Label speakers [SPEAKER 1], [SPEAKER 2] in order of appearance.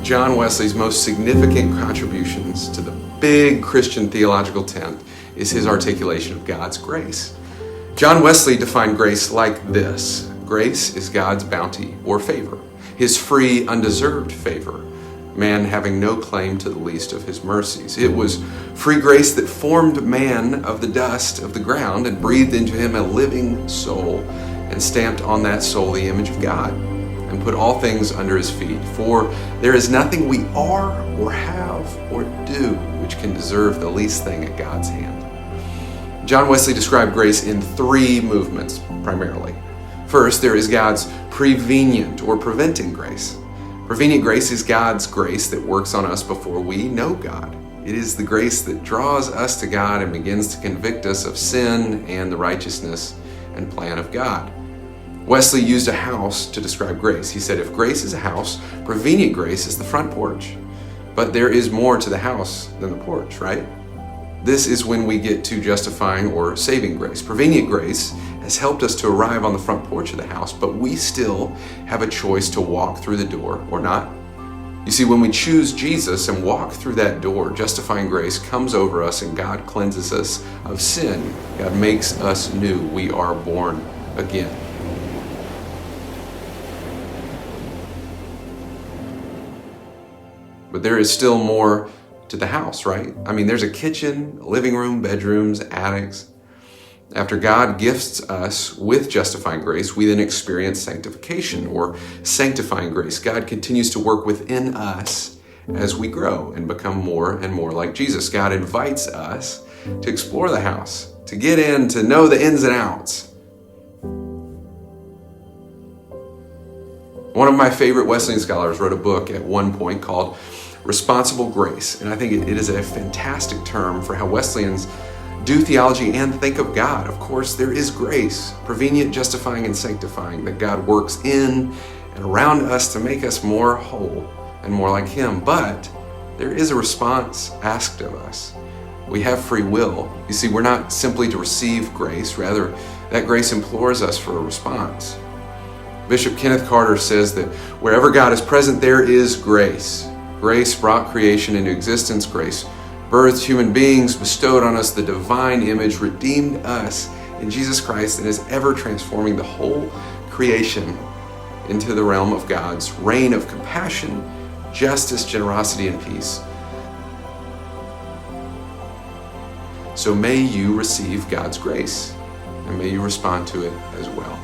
[SPEAKER 1] John Wesley's most significant contributions to the big Christian theological tent is his articulation of God's grace. John Wesley defined grace like this: grace is God's bounty or favor, his free, undeserved favor, man having no claim to the least of his mercies. It was free grace that formed man of the dust of the ground and breathed into him a living soul and stamped on that soul the image of God and put all things under his feet. For there is nothing we are or have or do which can deserve the least thing at God's hand. John Wesley described grace in three movements primarily. First, there is God's prevenient or preventing grace. Prevenient grace is God's grace that works on us before we know God. It is the grace that draws us to God and begins to convict us of sin and the righteousness and plan of God. Wesley used a house to describe grace. He said, if grace is a house, prevenient grace is the front porch. But there is more to the house than the porch, right? This is when we get to justifying or saving grace. Prevenient grace has helped us to arrive on the front porch of the house, but we still have a choice to walk through the door or not. You see, when we choose Jesus and walk through that door, justifying grace comes over us and God cleanses us of sin. God makes us new. We are born again. But there is still more to the house, right? I mean, there's a kitchen, a living room, bedrooms, attics. After God gifts us with justifying grace, we then experience sanctification or sanctifying grace. God continues to work within us as we grow and become more and more like Jesus. God invites us to explore the house, to get in, to know the ins and outs. One of my favorite Wesleyan scholars wrote a book at one point called Responsible Grace, and I think it is a fantastic term for how Wesleyans do theology and think of God. Of course, there is grace, prevenient, justifying, and sanctifying, that God works in and around us to make us more whole and more like Him. But there is a response asked of us. We have free will. You see, we're not simply to receive grace, rather, that grace implores us for a response. Bishop Kenneth Carter says that wherever God is present, there is grace. Grace brought creation into existence. Grace birthed human beings, bestowed on us the divine image, redeemed us in Jesus Christ, and is ever transforming the whole creation into the realm of God's reign of compassion, justice, generosity, and peace. So may you receive God's grace, and may you respond to it as well.